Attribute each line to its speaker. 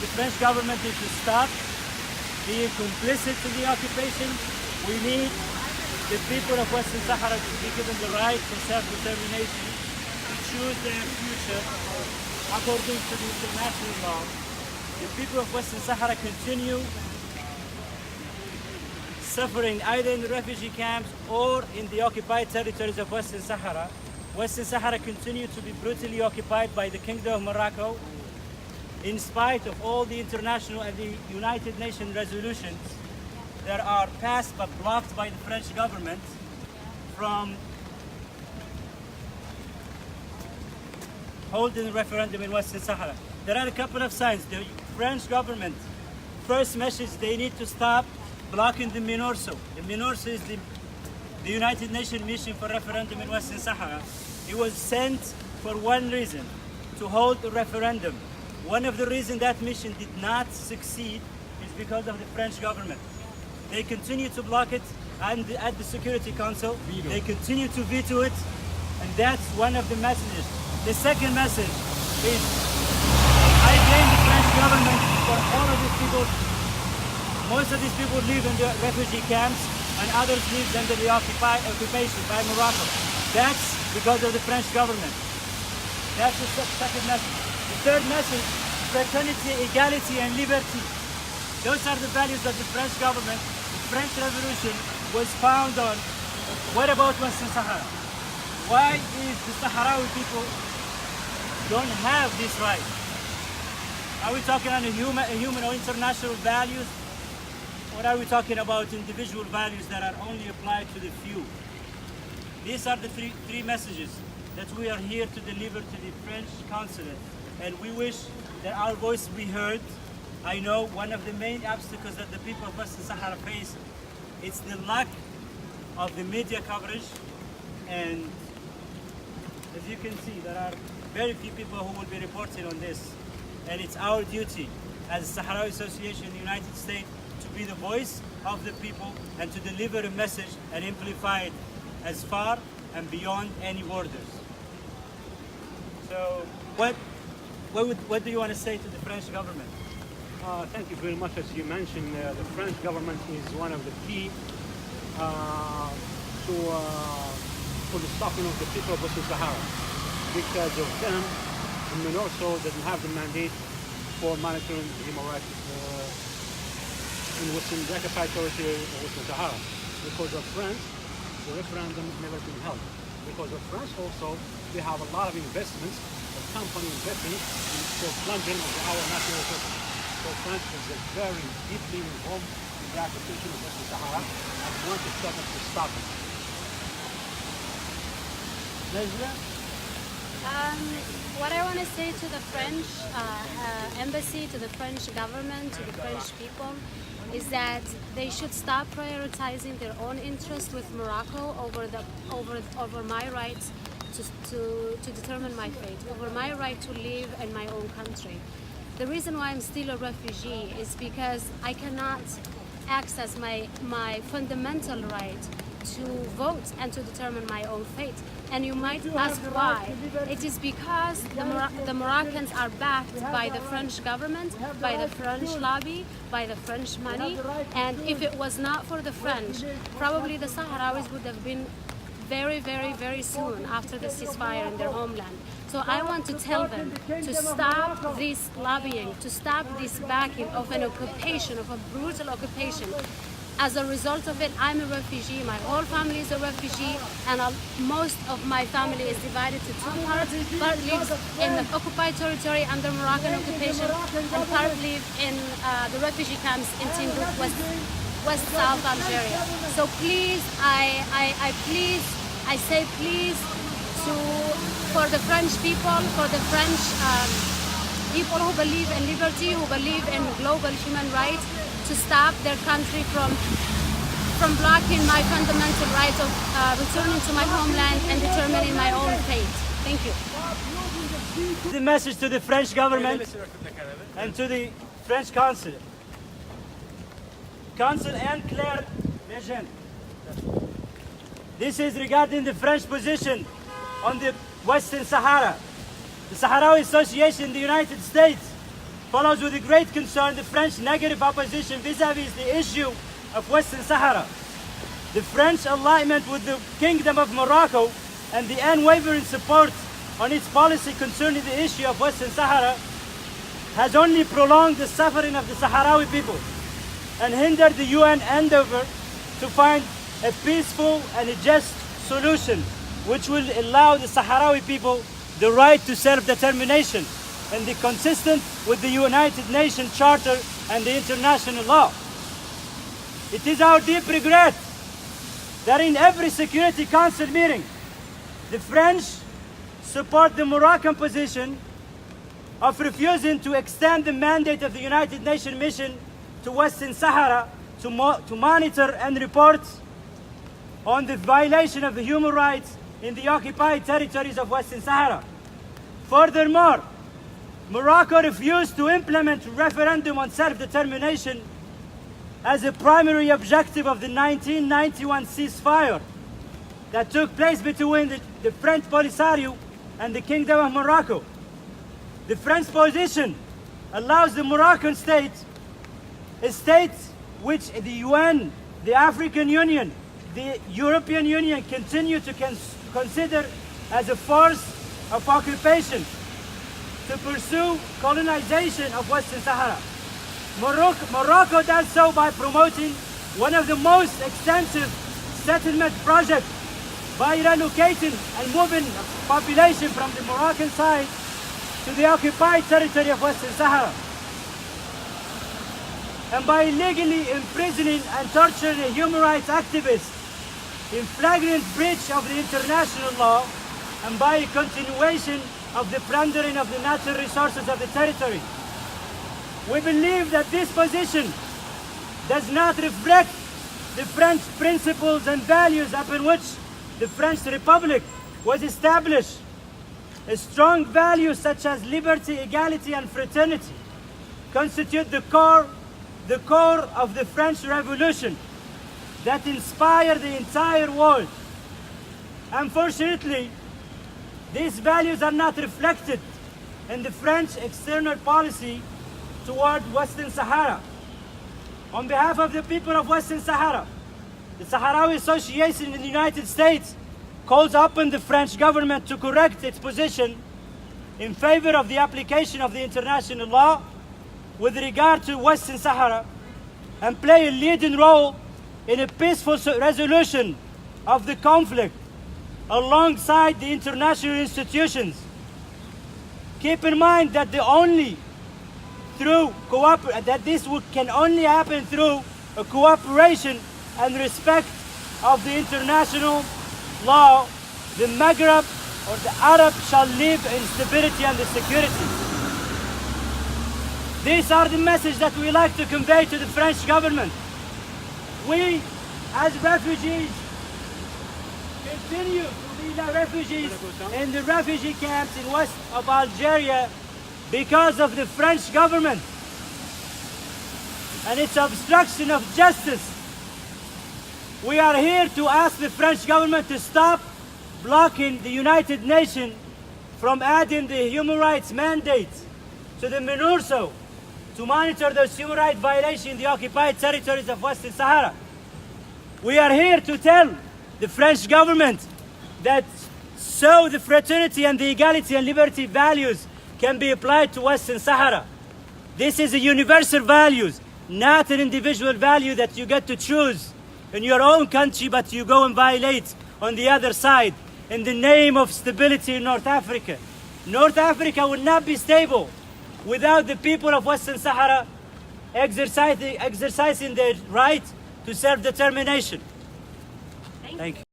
Speaker 1: The French government needs to stop being complicit in the occupation. We need the people of Western Sahara to be given the right for self-determination to choose their future according to the international law. The people of Western Sahara continue suffering either in the refugee camps or in the occupied territories of Western Sahara. Western Sahara continue to be brutally occupied by the Kingdom of Morocco in spite of all the international and the United Nations resolutions that are passed but blocked by the French government from holding a referendum in Western Sahara. There are a couple of signs. The French government, first message, they need to stop blocking the MINURSO. The MINURSO is the United Nations Mission for Referendum in Western Sahara. It was sent for one reason, to hold a referendum. One of the reasons that mission did not succeed is because of the French government. They continue to block it, and at the Security Council, they continue to veto it, and that's one of the messages. The second message is, I blame the French government for all of these people. Most of these people live in the refugee camps, and others live under the occupation by Morocco. That's because of the French government. That's the second message. The third message, fraternity, equality, and liberty. Those are the values of the French government. The French Revolution was founded on, what about Western Sahara? Why is the Sahrawi people don't have this right? Are we talking on a human or international values? Or are we talking about individual values that are only applied to the few? These are the three messages that we are here to deliver to the French Consulate, and we wish that our voice be heard. I know one of the main obstacles that the people of Western Sahara face is the lack of the media coverage, and as you can see, there are very few people who will be reporting on this, and it's our duty as the Sahrawi Association in the United States to be the voice of the people and to deliver a message and amplify it as far and beyond any borders. So what do you want to say to the French government?
Speaker 2: Thank you very much. As you mentioned, the French government is one of the key for the stopping of the people of Western Sahara. Because of them, the MINURSO doesn't have the mandate for monitoring the human rights in Western occupied territory of Western Sahara. Because of France, the referendum never been held. Because of France also, they have a lot of investments, of company investing in plunging of our national resources. So France is very deeply involved in the occupation of Western Sahara and want to stop it to stop it.
Speaker 1: Legendre?
Speaker 3: What I want to say to the French embassy, to the French government, to the French people, is that they should stop prioritizing their own interest with Morocco over my rights to determine my fate, over my right to live in my own country. The reason why I'm still a refugee is because I cannot access my fundamental right to vote and to determine my own fate. And you might ask why. It is because the Moroccans are backed by the French government, by the French lobby, by the French money, and if it was not for the French, probably the Sahrawis would have been very, very, very soon after the ceasefire in their homeland. So I want to tell them to stop this lobbying, to stop this backing of an occupation, of a brutal occupation. As a result of it, I'm a refugee, my whole family is a refugee, and most of my family is divided to two parts. Part lives in the occupied territory under Moroccan occupation, and part live in the refugee camps in Timbuktu, West South Algeria. So please, I say please for the French people, for the French people who believe in liberty, who believe in global human rights, to stop their country from blocking my fundamental right of returning to my homeland and determining my own fate. Thank you.
Speaker 1: The message to the French government and to the French Consul. Consul and Claire Legendre. This is regarding the French position on the Western Sahara. The Sahrawi Association in the United States follows with great concern the French negative opposition vis-vis the issue of Western Sahara. The French alignment with the Kingdom of Morocco and the unwavering support on its policy concerning the issue of Western Sahara has only prolonged the suffering of the Sahrawi people and hindered the UN endeavor to find a peaceful and a just solution which will allow the Sahrawi people the right to self-determination and be consistent with the United Nations Charter and the international law. It is our deep regret that in every Security Council meeting, the French support the Moroccan position of refusing to extend the mandate of the United Nations mission to Western Sahara to monitor and report on the violation of the human rights in the occupied territories of Western Sahara. Furthermore, Morocco refused to implement referendum on self-determination as a primary objective of the 1991 ceasefire that took place between the French Polisario and the Kingdom of Morocco. The French position allows the Moroccan state, a state which the UN, the African Union, the European Union continue to consider as a force of occupation to pursue colonization of Western Sahara. Morocco does so by promoting one of the most extensive settlement projects by relocating and moving population from the Moroccan side to the occupied territory of Western Sahara, and by illegally imprisoning and torturing a human rights activists in flagrant breach of the international law, and by a continuation of the plundering of the natural resources of the territory. We believe that this position does not reflect the French principles and values upon which the French Republic was established. A strong values such as liberty, equality, and fraternity constitute the core of the French Revolution that inspired the entire world. Unfortunately, these values are not reflected in the French external policy toward Western Sahara. On behalf of the people of Western Sahara, the Sahrawi Association in the United States calls upon the French government to correct its position in favor of the application of the international law with regard to Western Sahara and play a leading role in a peaceful resolution of the conflict alongside the international institutions. Keep in mind that this can only happen through a cooperation and respect of the international law. The Maghreb or the Arab shall live in stability and security. These are the messages that we like to convey to the French government. We, as refugees, continue to be the refugees in the refugee camps in west of Algeria because of the French government and its obstruction of justice. We are here to ask the French government to stop blocking the United Nations from adding the human rights mandate to the MINURSO to monitor those human rights violations in the occupied territories of Western Sahara. We are here to tell the French government that so the fraternity and the equality and liberty values can be applied to Western Sahara. This is a universal value, not an individual value that you get to choose in your own country, but you go and violate on the other side in the name of stability in North Africa. North Africa will not be stable without the people of Western Sahara exercising their right to self-determination. Thank you.